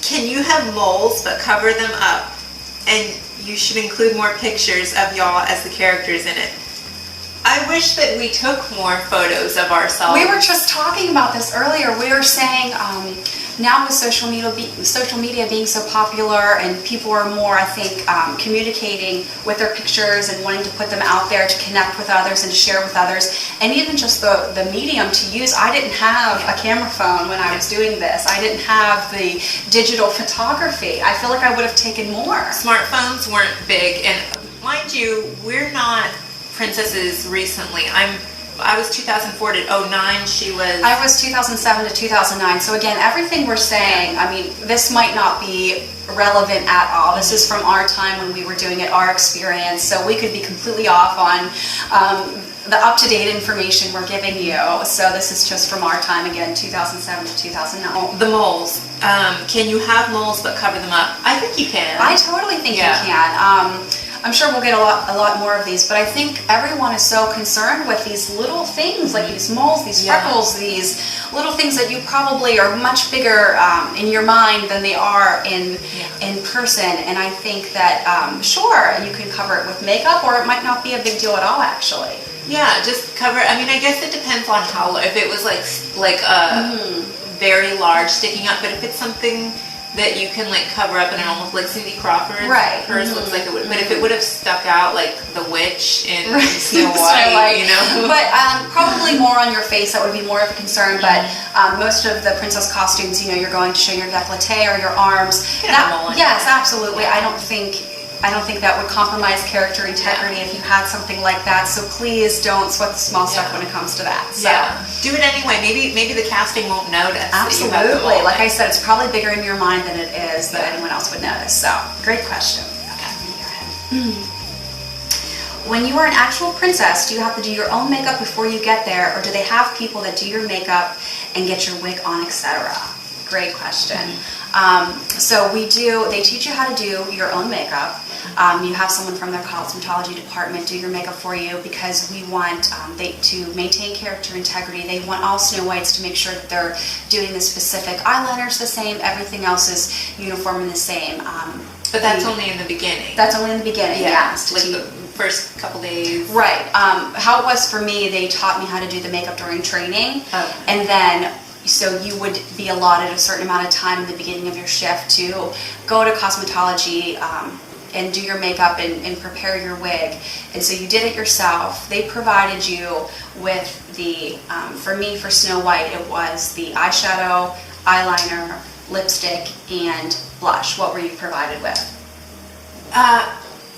Can you have moles but cover them up? And you should include more pictures of y'all as the characters in it. I wish that we took more photos of ourselves. We were just talking about this earlier. We were saying now with social media being so popular, and people are more, I think, communicating with their pictures and wanting to put them out there to connect with others and to share with others. And even just the medium to use. I didn't have a camera phone when I was doing this. I didn't have the digital photography. I feel like I would have taken more. Smartphones weren't big, and mind you, we're not princesses recently. I was 2004 to 09. She was... I was 2007 to 2009. So again, everything we're saying, I mean, this might not be relevant at all. This is from our time when we were doing it, our experience. So we could be completely off on the up-to-date information we're giving you. So this is just from our time, again, 2007 to 2009. The moles. Can you have moles but cover them up? I think you can. I totally think you can. I'm sure we'll get a lot more of these, but I think everyone is so concerned with these little things, like these moles, these freckles, these little things that you probably are much bigger in your mind than they are in person. And I think that, sure, you can cover it with makeup, or it might not be a big deal at all, actually. Yeah, just cover. I mean, I guess it depends on how. If it was like a very large sticking up, but if it's something that you can like cover up and almost like Cindy Crawford's purse looks like it would, but if it would have stuck out like the witch in Snow White, you know. But probably more on your face, that would be more of a concern. But most of the princess costumes, you know, you're going to show your décolleté or your arms. Yes, absolutely. I don't think that would compromise character integrity if you had something like that. So please don't sweat the small stuff when it comes to that. So. Yeah, do it anyway. Maybe the casting won't notice. Absolutely. Like I said, it's probably bigger in your mind than it is that anyone else would notice. So great question. Okay. When you are an actual princess, do you have to do your own makeup before you get there, or do they have people that do your makeup and get your wig on, etc.? Great question. So they teach you how to do your own makeup. You have someone from their cosmetology department do your makeup for you, because we want to maintain character integrity. They want all Snow Whites to make sure that they're doing the specific eyeliners the same, everything else is uniform and the same. But that's only in the beginning. That's only in the beginning, yes. Like the first couple days. Right. How it was for me, they taught me how to do the makeup during training. And then so you would be allotted a certain amount of time in the beginning of your shift to go to cosmetology and do your makeup and prepare your wig. And so you did it yourself. They provided you with the, for me, for Snow White, it was the eyeshadow, eyeliner, lipstick, and blush. What were you provided with?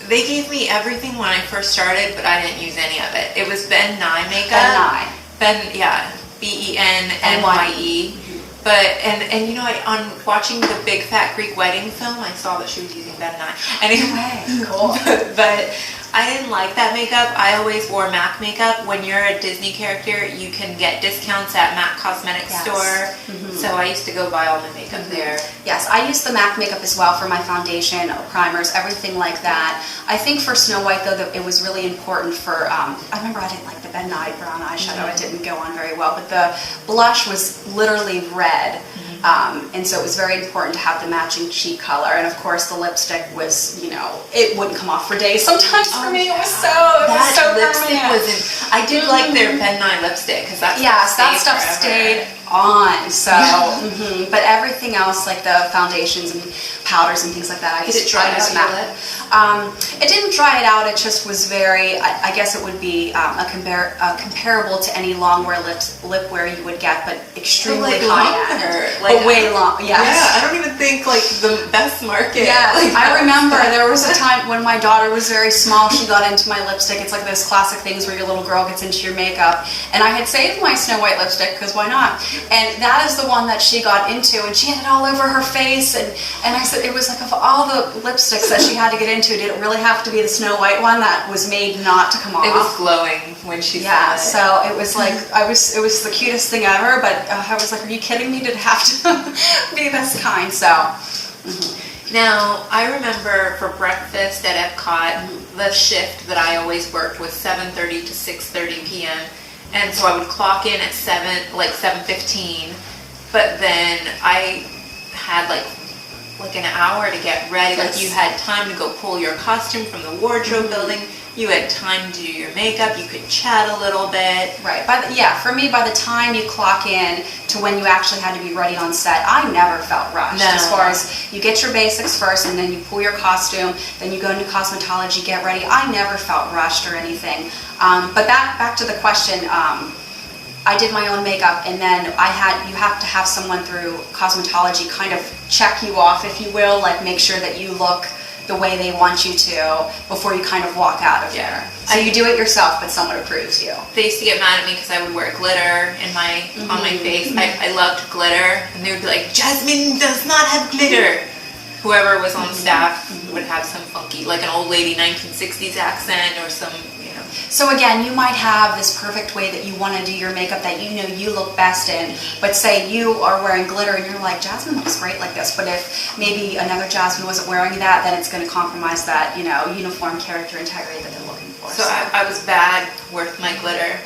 They gave me everything when I first started, but I didn't use any of it. It was Ben Nye makeup. Ben Nye. BENNYE. But and you know, on watching the Big Fat Greek Wedding film, I saw that she was using Ben Nye. Anyway, cool. But I didn't like that makeup. I always wore MAC makeup. When you're a Disney character, you can get discounts at MAC Cosmetics store. So I used to go buy all my makeup there. Yes, I use the MAC makeup as well for my foundation, primers, everything like that. I think for Snow White, though, that it was really important for, I remember I didn't like the Ben Nye brown eyeshadow. It didn't go on very well, but the blush was literally red. And so it was very important to have the matching cheek color. And of course the lipstick was, you know, it wouldn't come off for days. Sometimes for me it was so lipstick wasn't. I did like their Ben Nye lipstick, because that stuff stayed on. So, but everything else, like the foundations and powders and things like that, did it dry out your lip? It didn't dry it out. It just was very. I guess it would be comparable to any long wear lip wear you would get, but extremely high end. But way long. Yes. Yeah, I don't even think like the best market. Yeah, I remember there was a time when my daughter was very small. She got into my lipstick. It's like those classic things where your little girl gets into your makeup, and I had saved my Snow White lipstick because why not? And that is the one that she got into, and she had it all over her face. And I said, it was like, of all the lipsticks that she had to get into, did it really have to be the Snow White one that was made not to come off? It was glowing when she said it. So it was like, it was the cutest thing ever, but I was like, are you kidding me? Did it have to be this kind? So. Now, I remember for breakfast at Epcot, the shift that I always worked was 7:30 to 6:30 p.m. And so I would clock in at 7:15, but then I had like like an hour to get ready. Yes. Like you had time to go pull your costume from the wardrobe building. You had time to do your makeup. You could chat a little bit. Right. For me, by the time you clock in to when you actually had to be ready on set, I never felt rushed. No. As far as you get your basics first, and then you pull your costume, then you go into cosmetology, get ready. I never felt rushed or anything. But back to the question. I did my own makeup, and then you have to have someone through cosmetology kind of check you off, if you will, like make sure that you look the way they want you to before you kind of walk out of there. So you do it yourself, but someone approves you. They used to get mad at me because I would wear glitter on my face. I loved glitter, and they would be like, Jasmine does not have glitter. Whoever was on staff would have some funky, like an old lady 1960s accent or some, So again, you might have this perfect way that you want to do your makeup that you know you look best in, but say you are wearing glitter and you're like, Jasmine looks great like this, but if maybe another Jasmine wasn't wearing that, then it's going to compromise that, uniform character integrity that they're looking for. So I was bad with my glitter.